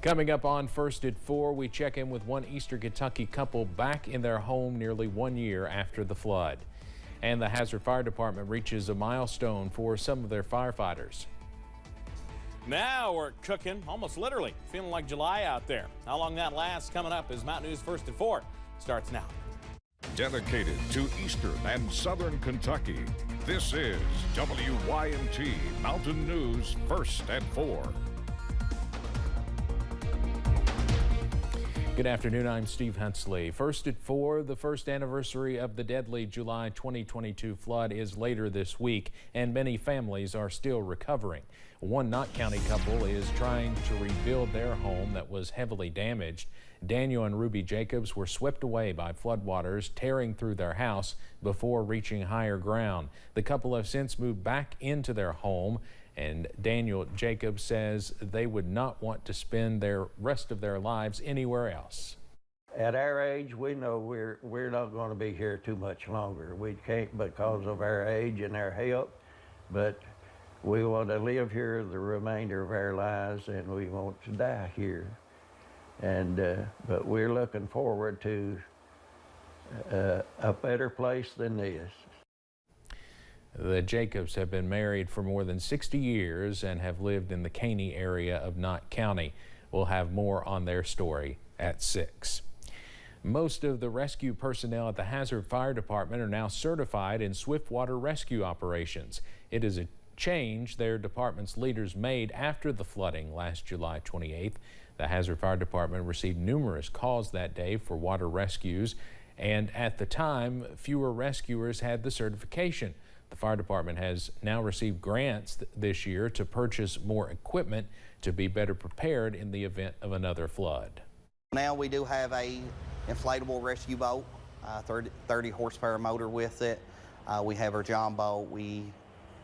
Coming up on First at 4, we check in with one Eastern Kentucky couple back in their home nearly 1 year after the flood. And the Hazard Fire Department reaches a milestone for some of their firefighters. Now we're cooking, almost literally. Feeling like July out there. How long that lasts coming up as Mountain News First at 4 starts now. Dedicated to Eastern and Southern Kentucky, this is WYMT Mountain News First at 4. Good afternoon, I'm Steve Hensley. First at 4, the first anniversary of the deadly July 2022 flood is later this week, and many families are still recovering. One Knott County couple is trying to rebuild their home that was heavily damaged. Daniel and Ruby Jacobs were swept away by floodwaters, tearing through their house before reaching higher ground. The couple have since moved back into their home, and Daniel Jacobs says they would not want to spend the rest of their lives anywhere else. At our age, we know we're not going to be here too much longer. We can't because of our age and our health, but we want to live here the remainder of our lives, and we want to die here. And but we're looking forward to a better place than this. The Jacobs have been married for more than 60 years and have lived in the Caney area of Knott County. We'll have more on their story at 6. Most of the rescue personnel at the Hazard Fire Department are now certified in swiftwater rescue operations. It is a change their department's leaders made after the flooding last July 28th. The Hazard Fire Department received numerous calls that day for water rescues, and at the time, fewer rescuers had the certification. The fire department has now received grants this year to purchase more equipment to be better prepared in the event of another flood. Now we do have a inflatable rescue boat, 30 horsepower motor with it. We have our John boat. We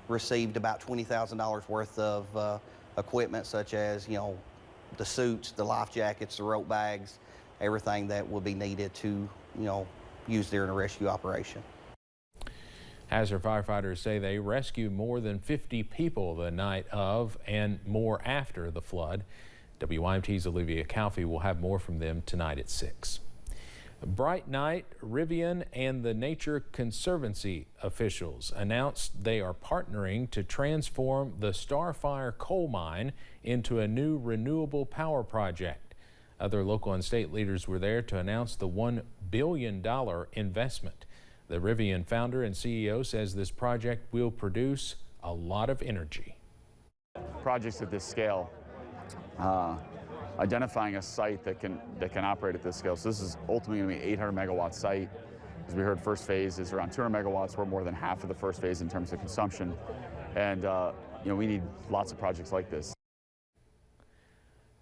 received about $20,000 worth of equipment, such as, the suits, the life jackets, the rope bags, everything that will be needed to, use during a rescue operation. Hazard firefighters say they rescued more than 50 people the night of and more after the flood. WYMT's Olivia Calfee will have more from them tonight at 6. Bright night, Rivian and the Nature Conservancy officials announced they are partnering to transform the Starfire coal mine into a new renewable power project. Other local and state leaders were there to announce the $1 billion investment. The Rivian founder and CEO says this project will produce a lot of energy. Projects at this scale, identifying a site that can operate at this scale. So this is ultimately going to be an 800 megawatt site. As we heard, first phase is around 200 megawatts. We're more than half of the first phase in terms of consumption, and we need lots of projects like this.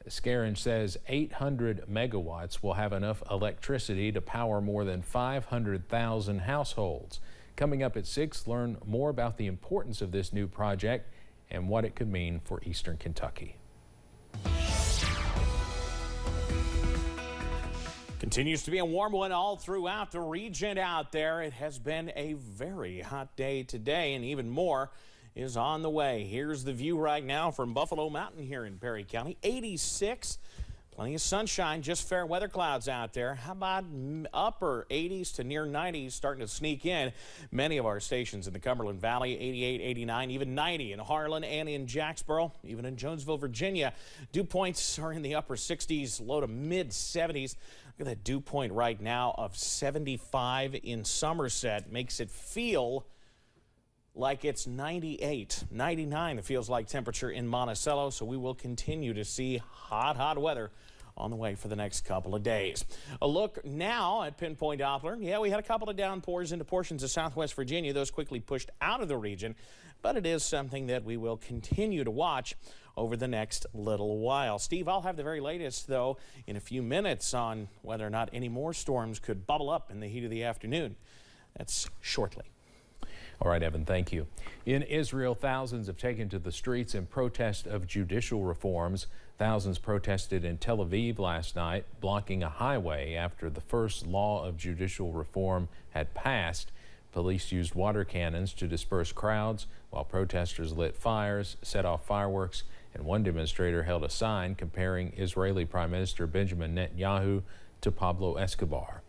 Scarin says 800 megawatts will have enough electricity to power more than 500,000 households. Coming up at 6, learn more about the importance of this new project and what it could mean for Eastern Kentucky. Continues to be a warm one all throughout the region out there. It has been a very hot day today, and even more is on the way. Here's the view right now from Buffalo Mountain here in Perry County. 86, plenty of sunshine, just fair weather clouds out there. How about upper 80s to near 90s starting to sneak in? Many of our stations in the Cumberland Valley, 88, 89, even 90 in Harlan and in Jacksboro, even in Jonesville, Virginia. Dew points are in the upper 60s, low to mid 70s. Look at that dew point right now of 75 in Somerset. Makes it feel like it's 98, 99 it feels like temperature in Monticello, so we will continue to see hot weather on the way for the next couple of days. A look now at Pinpoint Doppler. Yeah, we had a couple of downpours into portions of southwest Virginia. Those quickly pushed out of the region, but it is something that we will continue to watch over the next little while. Steve, I'll have the very latest, though, in a few minutes on whether or not any more storms could bubble up in the heat of the afternoon. That's shortly. All right, Evan, thank you. In Israel, thousands have taken to the streets in protest of judicial reforms. Thousands protested in Tel Aviv last night, blocking a highway after the first law of judicial reform had passed. Police used water cannons to disperse crowds, while protesters lit fires, set off fireworks, And one demonstrator held a sign comparing Israeli Prime Minister Benjamin Netanyahu to Pablo Escobar.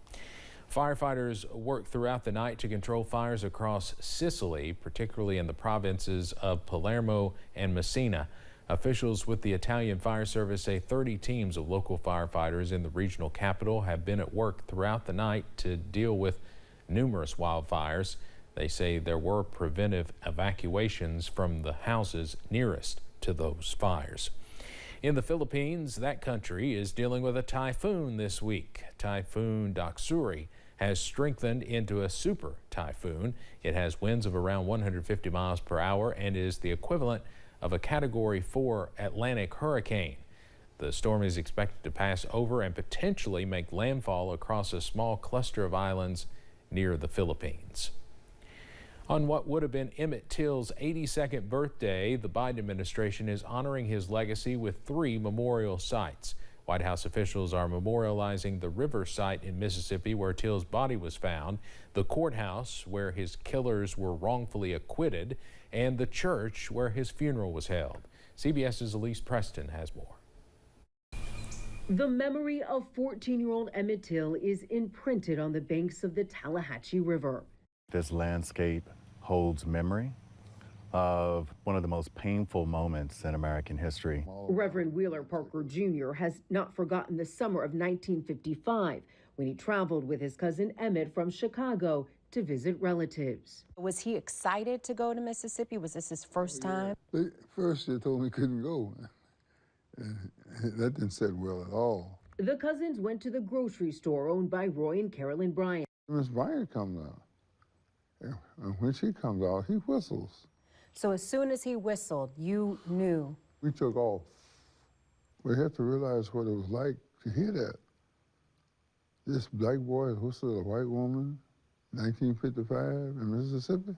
Firefighters worked throughout the night to control fires across Sicily, particularly in the provinces of Palermo and Messina. Officials with the Italian Fire Service say 30 teams of local firefighters in the regional capital have been at work throughout the night to deal with numerous wildfires. They say there were preventive evacuations from the houses nearest to those fires. In the Philippines, that country is dealing with a typhoon this week. Typhoon Doksuri has strengthened into a super typhoon. It has winds of around 150 miles per hour and is the equivalent of a Category 4 Atlantic hurricane. The storm is expected to pass over and potentially make landfall across a small cluster of islands near the Philippines. On what would have been Emmett Till's 82nd birthday, the Biden administration is honoring his legacy with 3 memorial sites. White House officials are memorializing the river site in Mississippi where Till's body was found, the courthouse where his killers were wrongfully acquitted, and the church where his funeral was held. CBS's Elise Preston has more. The memory of 14-year-old Emmett Till is imprinted on the banks of the Tallahatchie River. This landscape holds memory of one of the most painful moments in American history. Reverend Wheeler Parker Jr. has not forgotten the summer of 1955 when he traveled with his cousin Emmett from Chicago to visit relatives. Was he excited to go to Mississippi? Was this his first time? First they told me he couldn't go. That didn't sit well at all. The cousins went to the grocery store owned by Roy and Carolyn Bryant. Miss Bryant comes out. And when she comes out, he whistles. So as soon as he whistled, you knew? We took off. We had to realize what it was like to hear that. This black boy whistled a white woman, 1955 in Mississippi.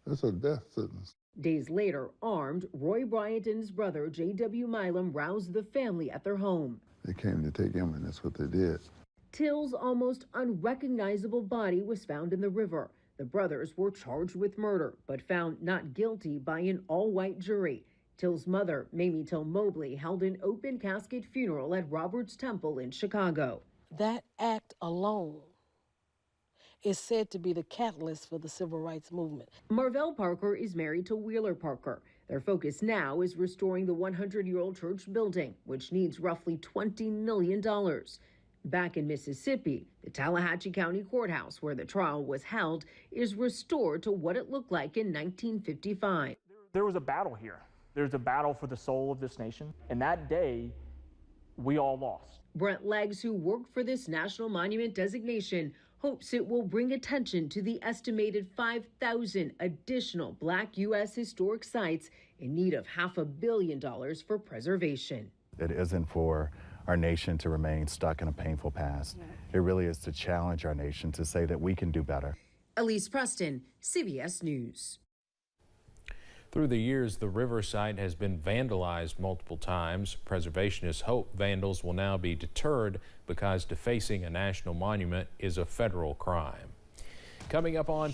That's a death sentence. Days later, armed, Roy Bryant and his brother, J.W. Milam, roused the family at their home. They came to take him, and that's what they did. Till's almost unrecognizable body was found in the river. The brothers were charged with murder, but found not guilty by an all-white jury. Till's mother, Mamie Till Mobley, held an open casket funeral at Roberts Temple in Chicago. That act alone is said to be the catalyst for the civil rights movement. Marvell Parker is married to Wheeler Parker. Their focus now is restoring the 100-year-old church building, which needs roughly $20 million. Back in Mississippi, the Tallahatchie County Courthouse, where the trial was held, is restored to what it looked like in 1955. There was a battle here. There's a battle for the soul of this nation. And that day, we all lost. Brent Leggs, who worked for this national monument designation, hopes it will bring attention to the estimated 5,000 additional Black U.S. historic sites in need of $500 million for preservation. It isn't for our nation to remain stuck in a painful past. It really is to challenge our nation to say that we can do better. Elise Preston, CBS News. Through the years, the river site has been vandalized multiple times. Preservationists hope vandals will now be deterred because defacing a national monument is a federal crime. Coming up on